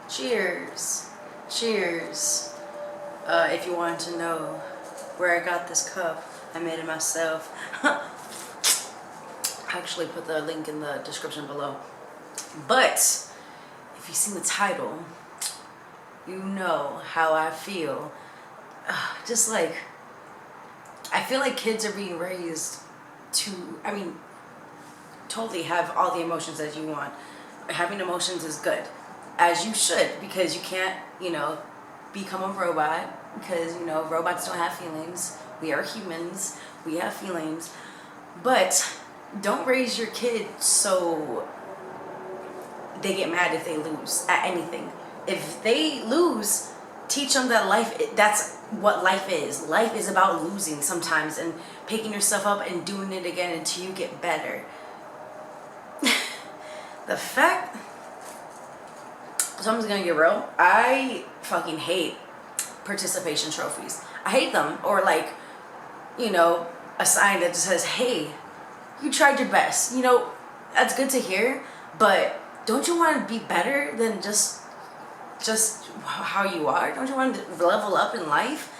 Cheers. Cheers. If you wanted to know where I got this cup, I made it myself. I actually put the link in the description below. But if you've seen the title, you know how I feel. Just like, I feel like kids are being raised to, totally have all the emotions that you want. Having emotions is good, as you should, because you can't, become a robot, because, robots don't have feelings. We are humans, we have feelings. But don't raise your kid so they get mad if they lose at anything. If they lose, teach them that that's what life is. Life is about losing sometimes and picking yourself up and doing it again until you get better. The fact, so I'm just gonna get real, I fucking hate participation trophies. I hate them. Or like, a sign that just says, hey, you tried your best. That's good to hear, but don't you want to be better than just how you are? Don't you want to level up in life?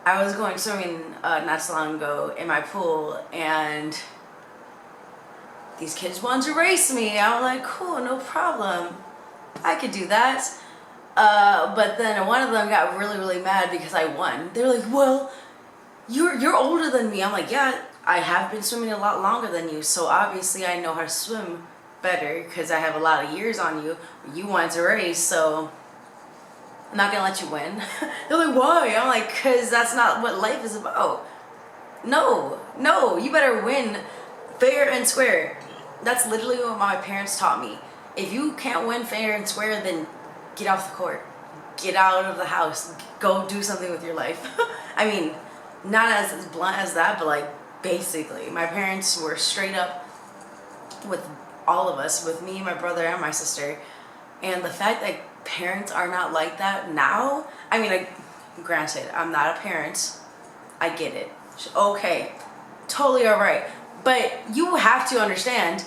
I was going swimming not so long ago in my pool, and these kids wanted to race me. I was like, cool, no problem, I could do that. But then one of them got really, really mad because I won. They were like, well, you're older than me. I'm like, yeah, I have been swimming a lot longer than you, so obviously I know how to swim better because I have a lot of years on you. You wanted to race, so I'm not gonna let you win. They're like, why? I'm like, because that's not what life is about. No, you better win fair and square. That's literally what my parents taught me. If you can't win fair and square, then get off the court. Get out of the house. Go do something with your life. Not as blunt as that, but like basically. My parents were straight up with all of us, with me, my brother, and my sister. And the fact that parents are not like that now, granted, I'm not a parent. I get it. Okay, totally alright. But you have to understand,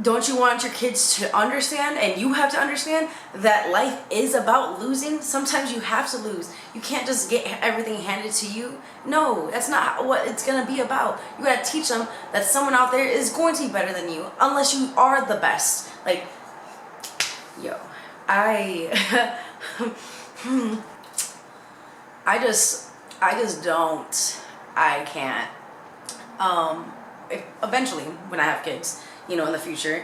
don't you want your kids to understand, and you have to understand that life is about losing? Sometimes you have to lose. You can't just get everything handed to you. No, that's not what it's going to be about. You got to teach them that someone out there is going to be better than you, unless you are the best. Like, I just don't, I can't. Eventually, when I have kids, in the future,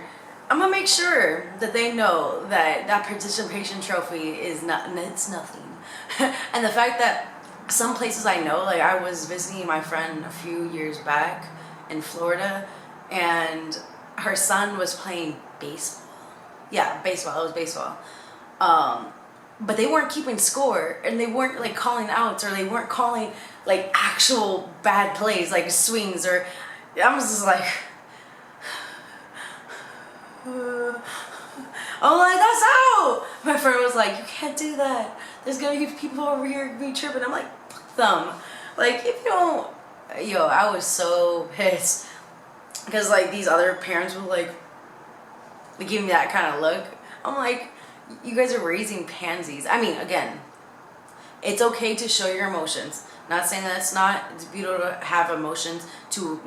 I'm gonna make sure that they know that participation trophy is it's nothing. And the fact that some places I know, like I was visiting my friend a few years back in Florida, and her son was playing baseball. Yeah, baseball, it was baseball. But they weren't keeping score, and they weren't like calling outs, or they weren't calling like actual bad plays, like swings, or I was just like, I'm like, that's out. My friend was like, you can't do that. There's gonna be people over here be tripping. I'm like, fuck them. Like, if you don't, I was so pissed because like these other parents were like giving me that kind of look. I'm like, you guys are raising pansies. Again, it's okay to show your emotions. Not saying that it's beautiful to have emotions, to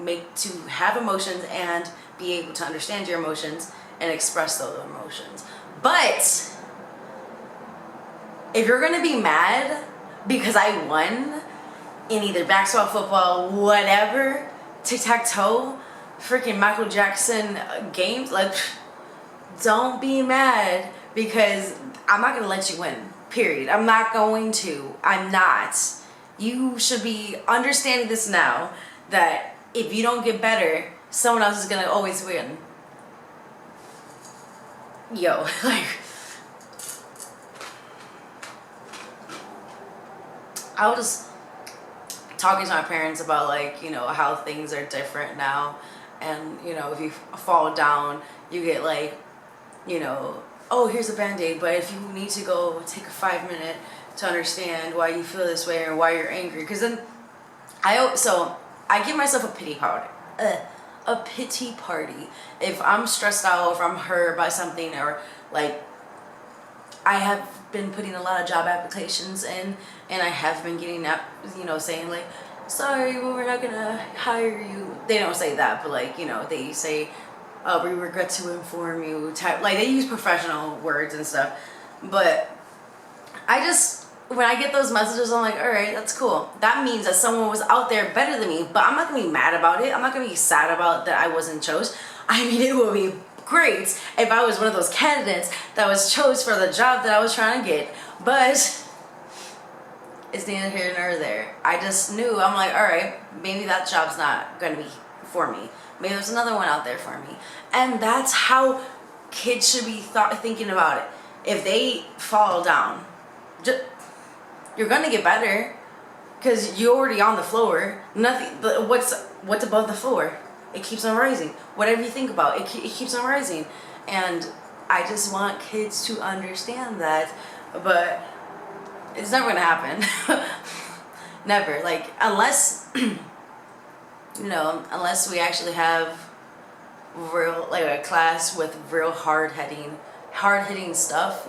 have emotions and be able to understand your emotions and express those emotions. But if you're gonna be mad because I won in either basketball, football, whatever, tic-tac-toe, freaking Michael Jackson games, like, don't be mad, because I'm not gonna let you win, period. I'm not going to. I'm not. You should be understanding this now, that if you don't get better, someone else is gonna always win. Like, I was just talking to my parents about like, how things are different now, and if you fall down, you get like, oh, here's a band-aid, but if you need to go take a 5-minute to understand why you feel this way or why you're angry, because then I give myself a pity party. a pity party. If I'm stressed out, or if I'm hurt by something, or like, I have been putting a lot of job applications in, and I have been getting up, saying like, sorry, we're not gonna hire you. They don't say that, but like, they say, we regret to inform you, type, like they use professional words and stuff. But when I get those messages, I'm like, all right, that's cool. That means that someone was out there better than me, but I'm not gonna be mad about it. I'm not gonna be sad about that I wasn't chose. I mean, it would be great if I was one of those candidates that was chose for the job that I was trying to get, but it's neither here nor there. I just knew, I'm like, all right, maybe that job's not gonna be for me. Maybe there's another one out there for me. And that's how kids should be thinking about it. If they fall down, you're gonna get better, because you're already on the floor. Nothing. What's above the floor? It keeps on rising. Whatever you think about, it keeps on rising. And I just want kids to understand that, but it's never gonna happen. Never. Like, unless unless we actually have real, like, a class with real hard-hitting stuff,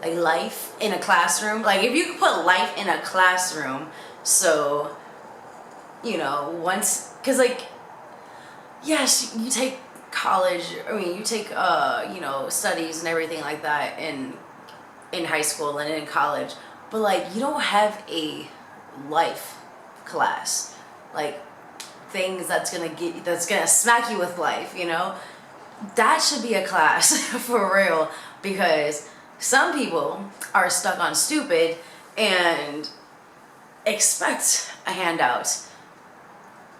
like life in a classroom. Like, if you could put life in a classroom, so once, because like, yes, you take college, you take studies and everything like that in high school and in college, but like, you don't have a life class, like things that's gonna smack you with life. That should be a class for real, because some people are stuck on stupid and expect a handout,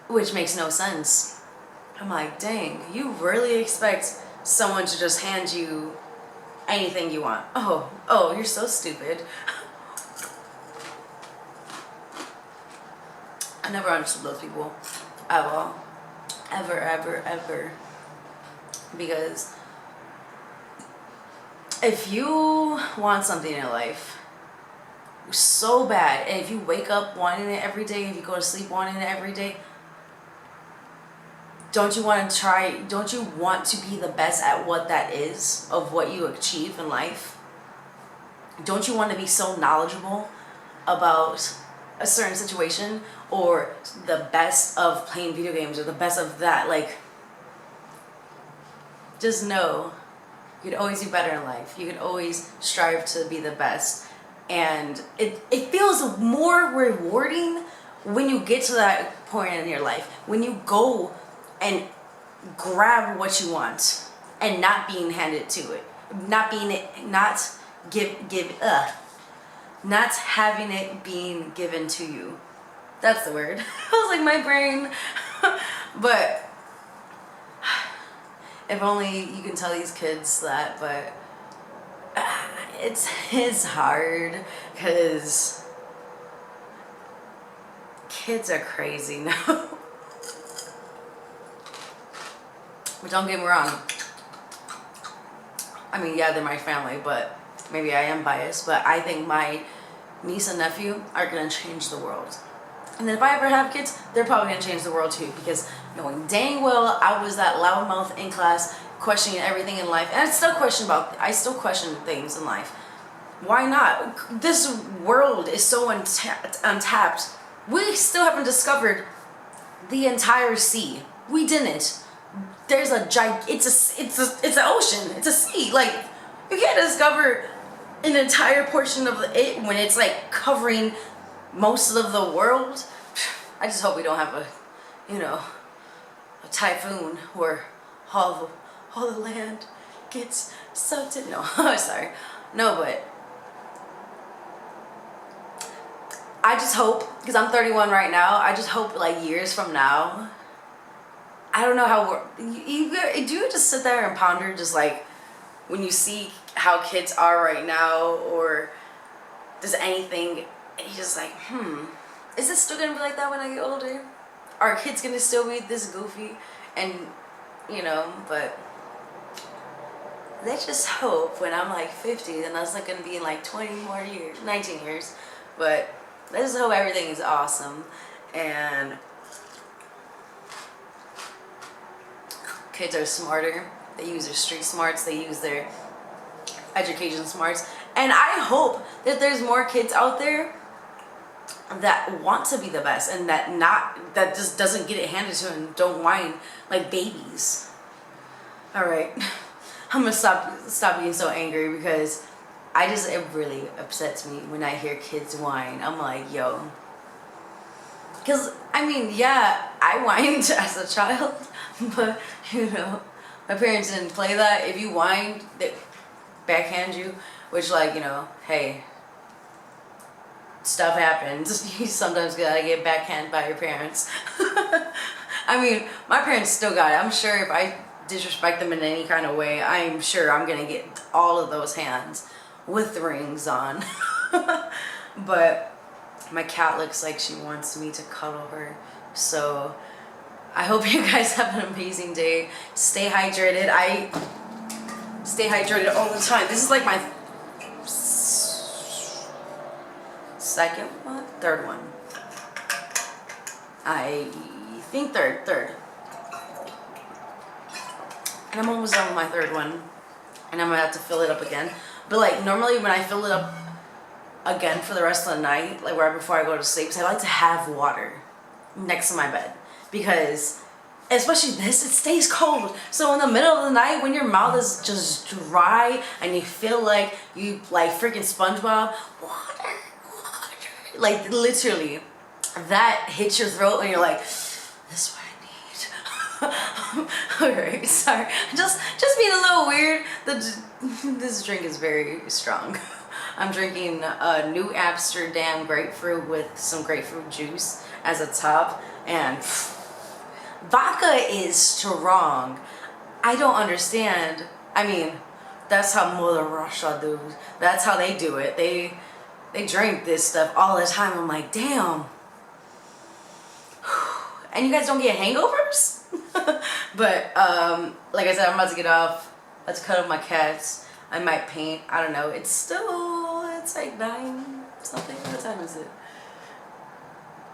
which makes no sense. I'm like, dang, you really expect someone to just hand you anything you want? Oh, you're so stupid. I never understood those people at all. Ever. Because if you want something in life so bad, and if you wake up wanting it every day, if you go to sleep wanting it every day, don't you want to be the best at what that is, of what you achieve in life? Don't you want to be so knowledgeable about a certain situation, or the best of playing video games, or the best of that? Like, just know you could always do better in life. You could always strive to be the best. And it feels more rewarding when you get to that point in your life, when you go and grab what you want and not being handed to it, not having it being given to you. That's the word. I was like, my brain. But if only you can tell these kids that. But it's hard, because kids are crazy now. But don't get me wrong, I mean, yeah, they're my family, but maybe I am biased, but I think my niece and nephew are going to change the world. And then if I ever have kids, they're probably going to change the world too, because knowing dang well I was that loudmouth in class, questioning everything in life. And I still question things in life. Why not? This world is so untapped. We still haven't discovered the entire sea. We didn't. There's it's an ocean. It's a sea. Like, you can't discover an entire portion of it when it's like covering most of the world. I just hope we don't have a typhoon where all the land gets sucked in. No, sorry. No, but I just hope, because I'm 31 right now, I just hope like years from now, I don't know how do you just sit there and ponder, just like when you see how kids are right now, or does anything, and you're just like, is this still gonna be like that when I get older? Are kids gonna still be this goofy? And but let's just hope when I'm like 50, then that's not gonna be in like 20 more years, 19 years. But let's just hope everything is awesome. And kids are smarter. They use their street smarts. They use their education smarts. And I hope that there's more kids out there that want to be the best and that just doesn't get it handed to them and don't whine like babies. All right, I'm gonna stop being so angry because it really upsets me when I hear kids whine. I'm like, yo, because I mean, yeah, I whined as a child, but you know, my parents didn't play that. If you whined, they backhand you, which, like, you know, hey, stuff happens. You sometimes gotta get backhanded by your parents. I mean, my parents still got it. I'm sure if I disrespect them in any kind of way, I'm sure I'm gonna get all of those hands with the rings on. But my cat looks like she wants me to cuddle her. So I hope you guys have an amazing day. Stay hydrated. I stay hydrated all the time. This is like my third one. I think third. And I'm almost done with my third one. And I'm gonna have to fill it up again. But like normally when I fill it up again for the rest of the night, like right before I go to sleep, because I like to have water next to my bed. Because especially this, it stays cold. So in the middle of the night when your mouth is just dry and you feel like you like freaking SpongeBob, water. Like literally, that hits your throat and you're like, this is what I need. Alright, sorry. Just being a little weird. This drink is very strong. I'm drinking a New Amsterdam grapefruit with some grapefruit juice as a top, and vodka is strong. I don't understand. I mean, that's how Mother Russia do. That's how they do it. They drink this stuff all the time. I'm like, damn. And you guys don't get hangovers? But like I said, I'm about to get off. Let's cut up my cats. I might paint. I don't know. It's like 9 something. What time is it?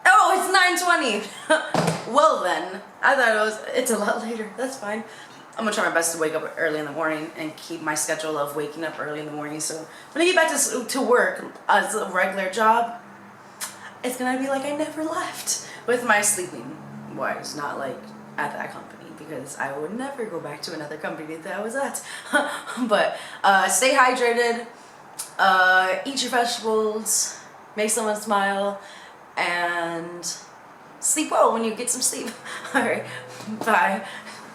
Oh, it's 9:20. Well then, I thought it's a lot later. That's fine. I'm gonna try my best to wake up early in the morning and keep my schedule of waking up early in the morning. So when I get back to work as a regular job, it's gonna be like I never left with my sleeping wise, not like at that company, because I would never go back to another company that I was at. But stay hydrated, eat your vegetables, make someone smile, and sleep well when you get some sleep. All right, bye.